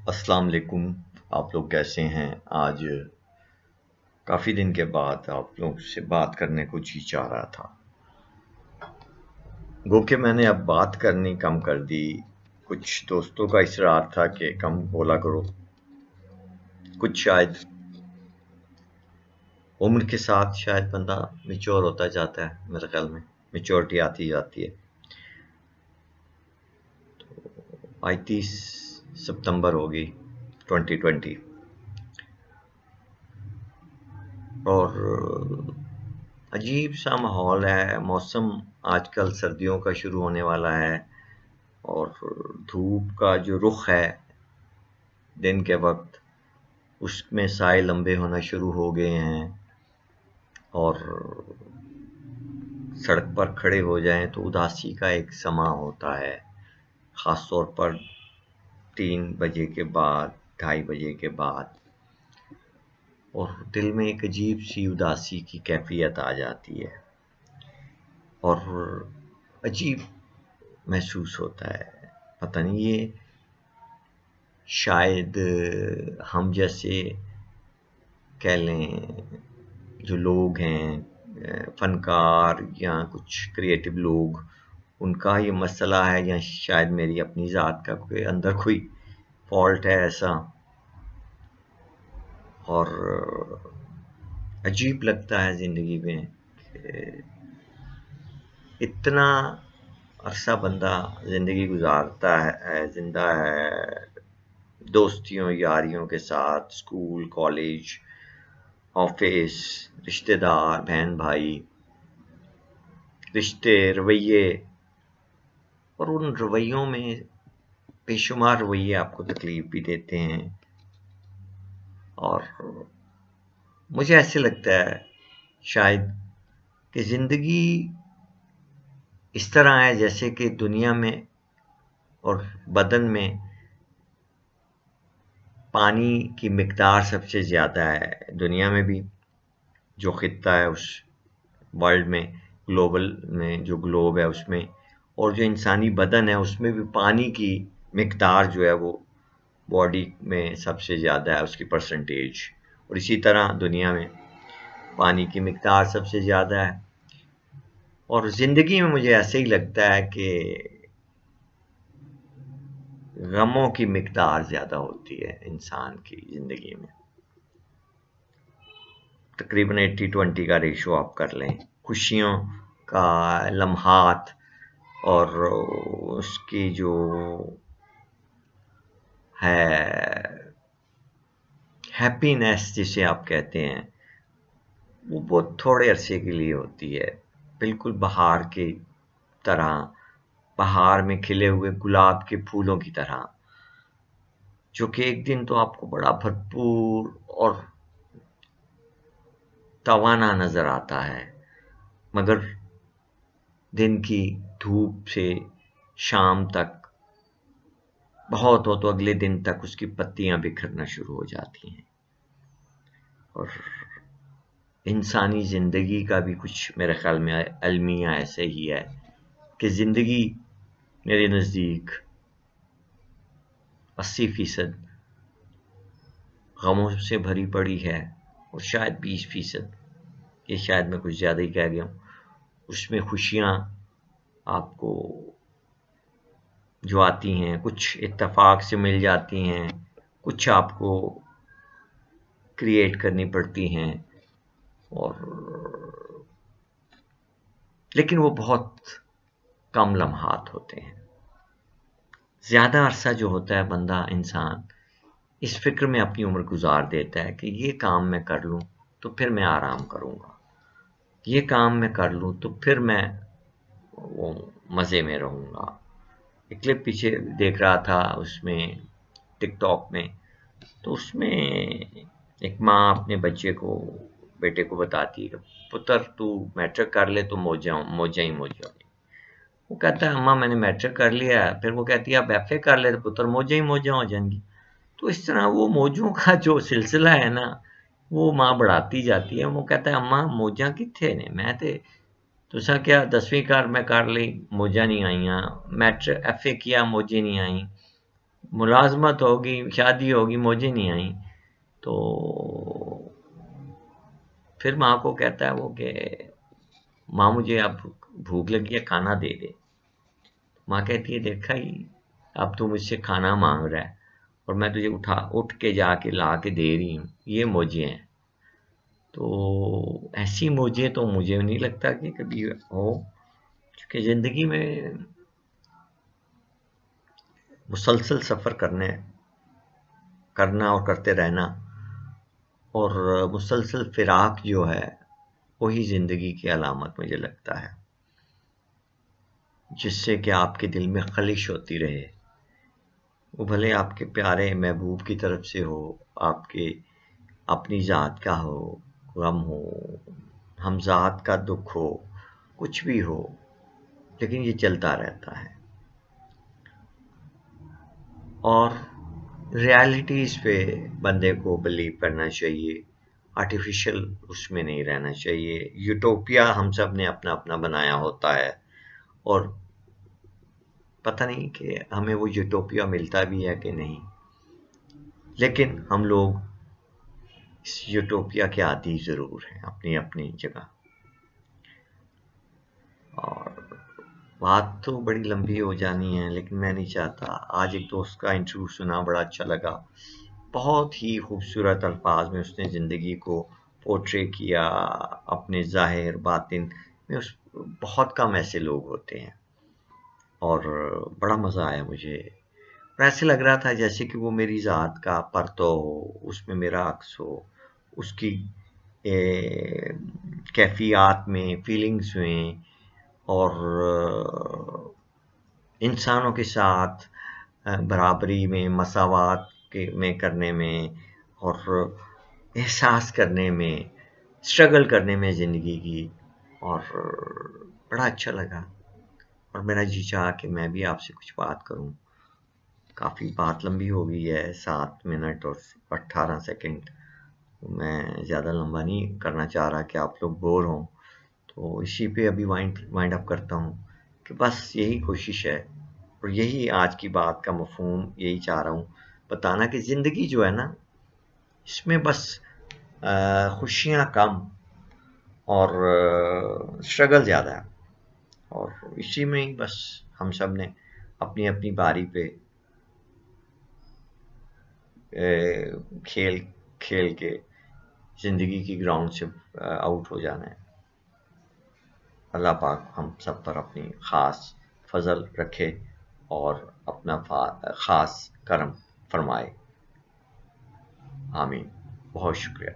السلام علیکم. آپ لوگ کیسے ہیں؟ آج کافی دن کے بعد آپ لوگ سے بات کرنے کو جی چاہ رہا تھا. گو کہ میں نے اب بات کرنی کم کر دی. کچھ دوستوں کا اصرار تھا کہ کم بولا کرو. کچھ شاید عمر کے ساتھ شاید بندہ میچور ہوتا جاتا ہے. میرے خیال میں میچورٹی آتی جاتی ہے. آج 30 ستمبر ہوگی 2020 اور عجیب سا ماحول ہے. موسم آج کل سردیوں کا شروع ہونے والا ہے اور دھوپ کا جو رخ ہے دن کے وقت اس میں سائے لمبے ہونا شروع ہو گئے ہیں اور سڑک پر کھڑے ہو جائیں تو اداسی کا ایک سماں ہوتا ہے، خاص طور پر 3 بجے کے بعد 2:30 بجے کے بعد، اور دل میں ایک عجیب سی اداسی کی کیفیت آ جاتی ہے اور عجیب محسوس ہوتا ہے. پتہ نہیں یہ شاید ہم جیسے کہہ لیں جو لوگ ہیں فنکار یا کچھ کریٹو لوگ، ان کا یہ مسئلہ ہے یا شاید میری اپنی ذات کا کوئی اندر کوئی فالٹ ہے ایسا. اور عجیب لگتا ہے زندگی میں کہ اتنا عرصہ بندہ زندگی گزارتا ہے، زندہ ہے دوستیوں یاریوں کے ساتھ، اسکول کالج آفس، رشتہ دار بہن بھائی، رشتے رویے، اور ان رویوں میں بے شمار رویے آپ کو تکلیف بھی دیتے ہیں. اور مجھے ایسے لگتا ہے شاید کہ زندگی اس طرح ہے جیسے کہ دنیا میں اور بدن میں پانی کی مقدار سب سے زیادہ ہے. دنیا میں بھی جو خطہ ہے اس ورلڈ میں، گلوبل میں جو گلوب ہے اس میں، اور جو انسانی بدن ہے اس میں بھی پانی کی مقدار جو ہے وہ باڈی میں سب سے زیادہ ہے، اس کی پرسنٹیج. اور اسی طرح دنیا میں پانی کی مقدار سب سے زیادہ ہے. اور زندگی میں مجھے ایسے ہی لگتا ہے کہ غموں کی مقدار زیادہ ہوتی ہے انسان کی زندگی میں. تقریباً 80-20 کا ریشو آپ کر لیں. خوشیوں کا لمحات اور اس کی جو ہے ہیپینس جسے آپ کہتے ہیں وہ بہت تھوڑے عرصے کے لیے ہوتی ہے. بالکل بہار کی طرح، بہار میں کھلے ہوئے گلاب کے پھولوں کی طرح، جو کہ ایک دن تو آپ کو بڑا بھرپور اور توانا نظر آتا ہے، مگر دن کی دھوپ سے شام تک بہت ہو تو اگلے دن تک اس کی پتیاں بکھرنا شروع ہو جاتی ہیں. اور انسانی زندگی کا بھی کچھ میرے خیال میں المیہ ایسے ہی ہے کہ زندگی میرے نزدیک 80% غموں سے بھری پڑی ہے اور شاید 20%، یہ شاید میں کچھ زیادہ ہی کہہ گیا ہوں، اس میں خوشیاں آپ کو جو آتی ہیں کچھ اتفاق سے مل جاتی ہیں، کچھ آپ کو کریٹ کرنی پڑتی ہیں، اور لیکن وہ بہت کم لمحات ہوتے ہیں. زیادہ عرصہ جو ہوتا ہے بندہ انسان اس فکر میں اپنی عمر گزار دیتا ہے کہ یہ کام میں کر لوں تو پھر میں آرام کروں گا، یہ کام میں کر لوں تو پھر میں وہ مزے میں رہوں گا. ایک کلپ پیچھے دیکھ رہا تھا اس میں ٹک ٹاک میں، تو اس میں ایک ماں اپنے بیٹے کو بتاتی ہے کہ پتر تو میٹرک کر لے تو موجاں ہی موجاں. وہ کہتا ہے اماں میں نے میٹرک کر لیا ہے. پھر وہ کہتی ہے اب ایف اے کر لے تو پتر موجاں ہی موجاں ہو جائیں گی. تو اس طرح وہ موجوں کا جو سلسلہ ہے نا وہ ماں بڑھاتی جاتی ہے. وہ کہتا ہے اماں موجاں کتنے نے، میں تو سا کیا 10ویں کار میں کر لی موجاں نہیں آئیاں، میٹرک ایف اے کیا موجیں نہیں آئیں، ملازمت ہوگی، شادی ہوگی، مجھے نہیں آئی، تو پھر ماں کو کہتا ہے وہ کہ ماں مجھے اب بھوک لگی ہے، کھانا دے دے۔ ماں کہتی ہے دیکھا ہی، اب تو مجھ سے کھانا مانگ رہا ہے اور میں تجھے اٹھ کے جا کے لا کے دے رہی ہوں، یہ موجیں ہیں۔ تو ایسی موجیں تو مجھے نہیں لگتا کہ کبھی ہو، کیونکہ زندگی میں مسلسل سفر کرنا اور کرتے رہنا اور مسلسل فراق جو ہے وہی زندگی کی علامت مجھے لگتا ہے، جس سے کہ آپ کے دل میں خلش ہوتی رہے، وہ بھلے آپ کے پیارے محبوب کی طرف سے ہو، آپ کے اپنی ذات کا ہو، غم ہو، ہم ذات کا دکھ ہو، کچھ بھی ہو، لیکن یہ چلتا رہتا ہے۔ اور ریالٹیز پہ بندے کو بلیو کرنا چاہیے، آرٹیفیشل اس میں نہیں رہنا چاہیے۔ یوٹوپیا ہم سب نے اپنا اپنا بنایا ہوتا ہے، اور پتہ نہیں کہ ہمیں وہ یوٹوپیا ملتا بھی ہے کہ نہیں، لیکن ہم لوگ اس یوٹوپیا کے عادی ضرور ہیں اپنی اپنی جگہ۔ اور بات تو بڑی لمبی ہو جانی ہے، لیکن میں نہیں چاہتا۔ آج ایک دوست کا انٹرویو سنا، بڑا اچھا لگا، بہت ہی خوبصورت الفاظ میں اس نے زندگی کو پورٹری کیا، اپنے ظاہر باطن میں بہت کم ایسے لوگ ہوتے ہیں، اور بڑا مزہ آیا مجھے۔ اور ایسے لگ رہا تھا جیسے کہ وہ میری ذات کا پرتو ہو، اس میں میرا عکس ہو، اس کی کیفیات میں، فیلنگز میں، اور انسانوں کے ساتھ برابری میں، مساوات میں کرنے میں، اور احساس کرنے میں، اسٹرگل کرنے میں زندگی کی، اور بڑا اچھا لگا۔ اور میرا جی چاہا کہ میں بھی آپ سے کچھ بات کروں۔ کافی بات لمبی ہو گئی ہے، 7 منٹ اور 18 سیکنڈ، میں زیادہ لمبا نہیں کرنا چاہ رہا کہ آپ لوگ بور ہوں، تو اسی پہ ابھی وائنڈ اپ کرتا ہوں کہ بس یہی کوشش ہے، اور یہی آج کی بات کا مفہوم، یہی چاہ رہا ہوں بتانا کہ زندگی جو ہے نا، اس میں بس خوشیاں کم اور اسٹرگل زیادہ ہے، اور اسی میں ہی بس ہم سب نے اپنی اپنی باری پہ کھیل کھیل کے زندگی کی گراؤنڈ سے آؤٹ ہو جانا ہے۔ اللہ پاک ہم سب پر اپنی خاص فضل رکھے اور اپنا خاص کرم فرمائے، آمین۔ بہت شکریہ۔